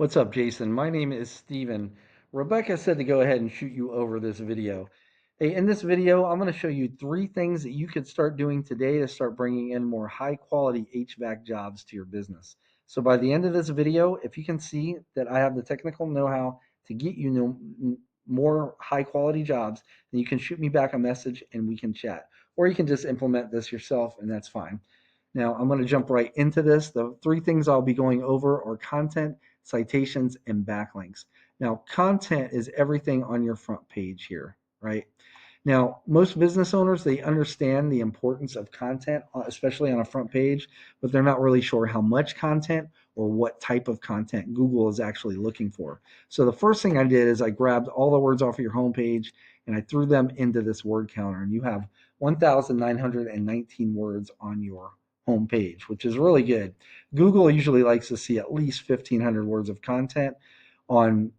What's up, Jason? My name is Steven. Rebecca said to go ahead and shoot you over this video. Hey, in this video, I'm going to show you 3 things that you could start doing today to start bringing in more high quality HVAC jobs to your business. So by the end of this video, if you can see that I have the technical know-how to get you more high quality jobs, then you can shoot me back a message and we can chat. Or you can just implement this yourself and that's fine. Now, I'm going to jump right into this. The 3 things I'll be going over are content, citations, and backlinks. Now, content is everything on your front page here, right? Now, most business owners, they understand the importance of content, especially on a front page, but they're not really sure how much content or what type of content Google is actually looking for. So the first thing I did is I grabbed all the words off of your homepage and I threw them into this word counter. And you have 1,919 words on your homepage, which is really good. Google usually likes to see at least 1,500 words of content on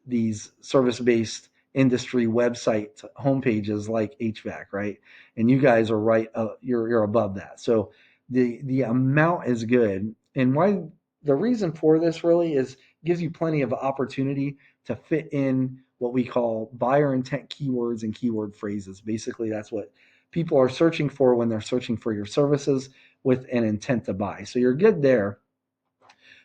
these service-based industry website homepages like HVAC, right? And you guys are right, you're above that. So the amount is good. And why the reason for this really is gives you plenty of opportunity to fit in what we call buyer intent keywords and keyword phrases. Basically, that's what people are searching for when they're searching for your services with an intent to buy. So you're good there.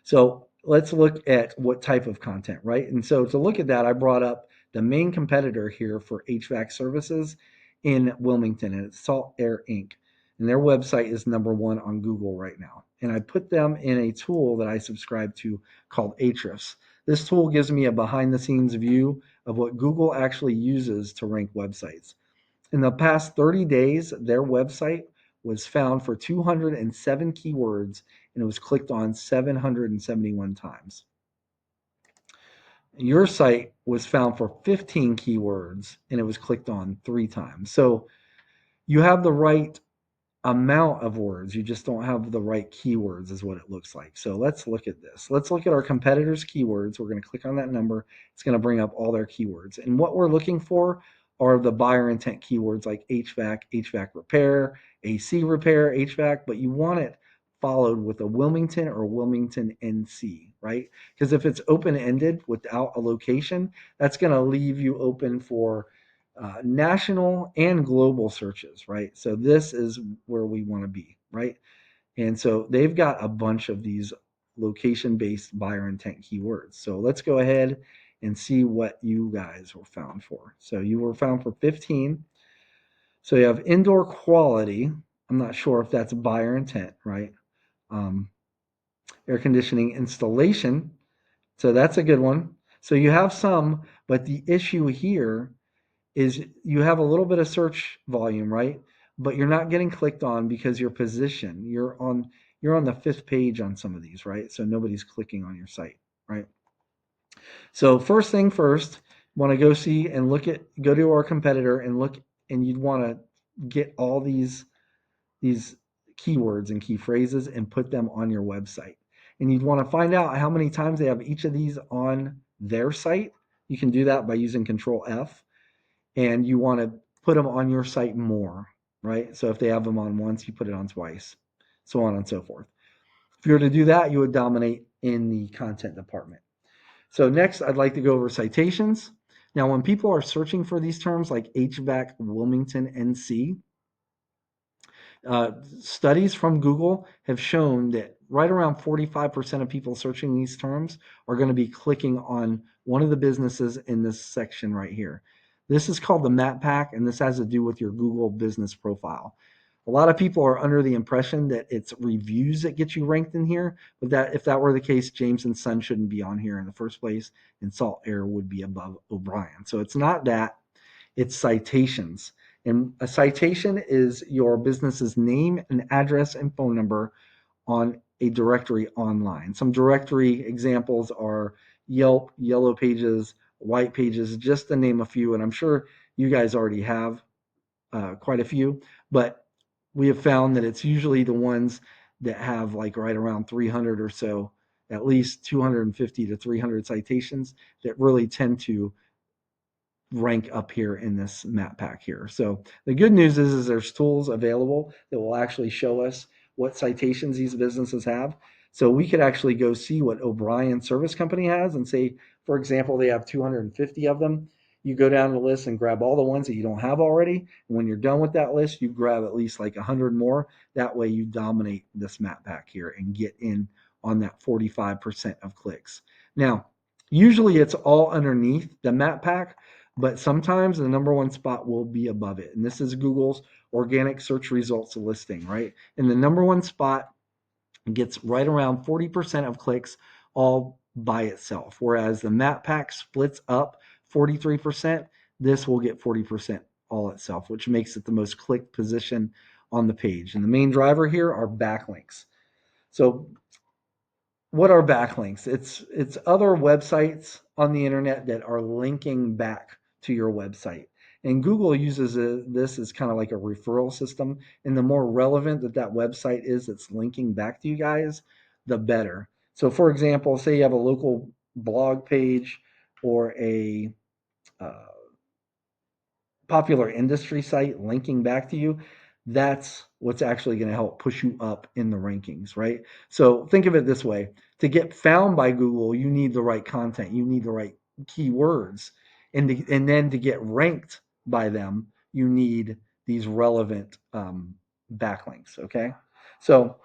So let's look at what type of content, right? And so to look at that, I brought up the main competitor here for HVAC services in Wilmington, and it's Salt Air Inc. And their website is #1 on Google right now. And I put them in a tool that I subscribe to called Ahrefs. This tool gives me a behind the scenes view of what Google actually uses to rank websites. In the past 30 days, their website was found for 207 keywords and it was clicked on 771 times. Your site was found for 15 keywords and it was clicked on 3 times. So you have the right amount of words, you just don't have the right keywords, is what it looks like. So let's look at this. Let's look at our competitors' keywords. We're going to click on that number. It's going to bring up all their keywords. And what we're looking for are the buyer intent keywords like HVAC, HVAC repair, AC repair, HVAC, but you want it followed with a Wilmington or Wilmington NC, right? Because if it's open ended without a location, that's going to leave you open for national and global searches, right? So this is where we want to be, right? And so they've got a bunch of these location-based buyer intent keywords. So let's go ahead and see what you guys were found for. So you were found for 15. So you have indoor quality. I'm not sure if that's buyer intent, right? Um, Air conditioning installation. So that's a good one. So you have some, but the issue here is you have a little bit of search volume, right? But you're not getting clicked on because your position, you're on the 5th page on some of these, right? So nobody's clicking on your site, right? So first thing first, want to go see and go to our competitor and look, and you'd want to get all these keywords and key phrases and put them on your website. And you'd want to find out how many times they have each of these on their site. You can do that by using Control F, and you want to put them on your site more, right? So if they have them on once, you put it on twice, so on and so forth. If you were to do that, you would dominate in the content department. So next, I'd like to go over citations. Now, when people are searching for these terms like HVAC Wilmington NC, studies from Google have shown that right around 45% of people searching these terms are going to be clicking on one of the businesses in this section right here. This is called the map pack, and this has to do with your Google business profile. A lot of people are under the impression that it's reviews that get you ranked in here, but that if that were the case, James and Son shouldn't be on here in the first place, and Salt Air would be above O'Brien. So it's not that, it's citations. And a citation is your business's name and address and phone number on a directory online. Some directory examples are Yelp, Yellow Pages, White Pages, just to name a few. And I'm sure you guys already have quite a few, but we have found that it's usually the ones that have like right around 300 or so, at least 250 to 300 citations that really tend to rank up here in this map pack here. So the good news is there's tools available that will actually show us what citations these businesses have. So we could actually go see what O'Brien Service Company has and say, for example, they have 250 of them. You go down the list and grab all the ones that you don't have already. And when you're done with that list, you grab at least like 100 more. That way you dominate this map pack here and get in on that 45% of clicks. Now, usually it's all underneath the map pack, but sometimes the number one spot will be above it. And this is Google's organic search results listing, right? And the number one spot gets right around 40% of clicks all by itself. Whereas the map pack splits up 43%, this will get 40% all itself, which makes it the most clicked position on the page. And the main driver here are backlinks. So what are backlinks? It's other websites on the internet that are linking back to your website. And Google uses this as kind of like a referral system. And the more relevant that website is that's linking back to you guys, the better. So, for example, say you have a local blog page or a uh, popular industry site linking back to you, that's what's actually going to help push you up in the rankings, right? So think of it this way. To get found by Google, you need the right content, you need the right keywords. And then to get ranked by them, you need these relevant backlinks, okay? So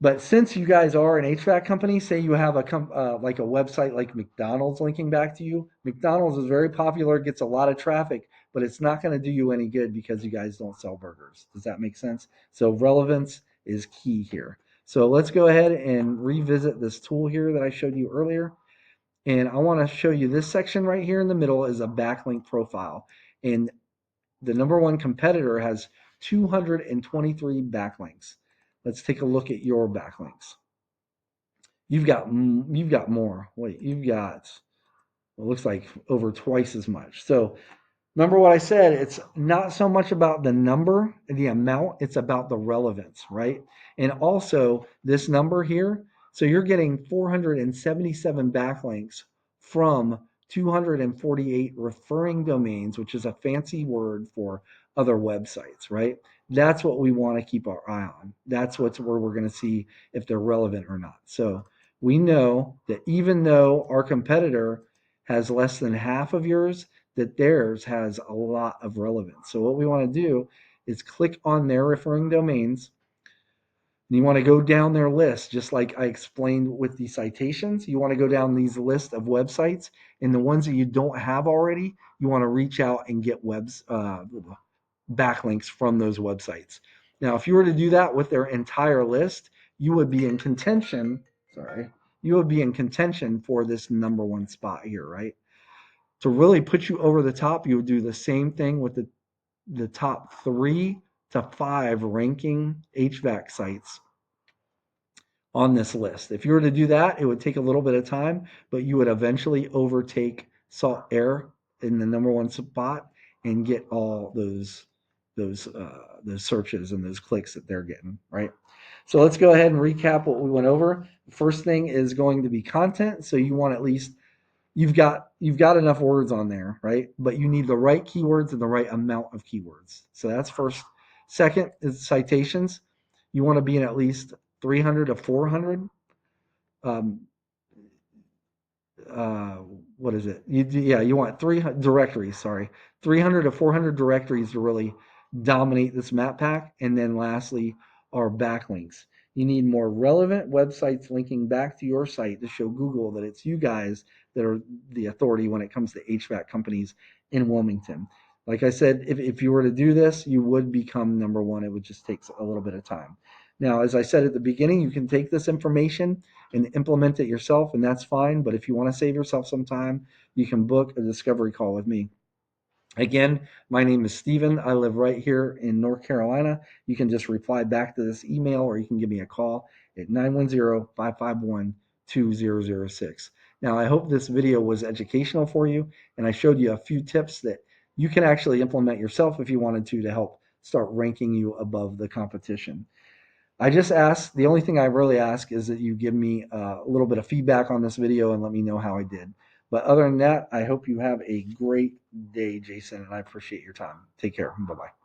but since you guys are an HVAC company, say you have like a website like McDonald's linking back to you. McDonald's is very popular, gets a lot of traffic, but it's not going to do you any good because you guys don't sell burgers. Does that make sense? So relevance is key here. So let's go ahead and revisit this tool here that I showed you earlier. And I want to show you this section right here in the middle is a backlink profile. And the number one competitor has 223 backlinks. Let's take a look at your backlinks. You've got more. Wait, you've got it looks like over twice as much. So remember what I said, it's not so much about the number, the amount, it's about the relevance, right? And also this number here, so you're getting 477 backlinks from 248 referring domains, which is a fancy word for other websites, right? That's what we want to keep our eye on. That's where we're going to see if they're relevant or not. So we know that even though our competitor has less than half of yours, that theirs has a lot of relevance. So what we want to do is click on their referring domains. And you want to go down their list, just like I explained with the citations. You want to go down these list of websites, and the ones that you don't have already, you want to reach out and get backlinks from those websites. Now, if you were to do that with their entire list, you would be in contention. Sorry, you would be in contention for this number one spot here, right? To really put you over the top, you would do the same thing with the top 3 to 5 ranking HVAC sites on this list. If you were to do that, it would take a little bit of time, but you would eventually overtake Salt Air in the number one spot and get all those searches and those clicks that they're getting, right? So let's go ahead and recap what we went over. The first thing is going to be content. So you want at least you've got enough words on there, right? But you need the right keywords and the right amount of keywords. So that's first. Second is citations. You want to be in at least 300 to 400. Um, uh, what is it? You want 300 directories. Sorry, 300 to 400 directories to really dominate this map pack. And then lastly, are backlinks. You need more relevant websites linking back to your site to show Google that it's you guys that are the authority when it comes to HVAC companies in Wilmington. Like I said, if you were to do this, you would become number one. It would just take a little bit of time. Now, as I said at the beginning, you can take this information and implement it yourself, and that's fine. But if you want to save yourself some time, you can book a discovery call with me. Again, my name is Steven. I live right here in North Carolina. You can just reply back to this email or you can give me a call at 910-551-2006. Now, I hope this video was educational for you and I showed you a few tips that you can actually implement yourself if you wanted to help start ranking you above the competition. I just ask, the only thing I really ask is that you give me a little bit of feedback on this video and let me know how I did. But other than that, I hope you have a great day, Jason, and I appreciate your time. Take care. Bye-bye.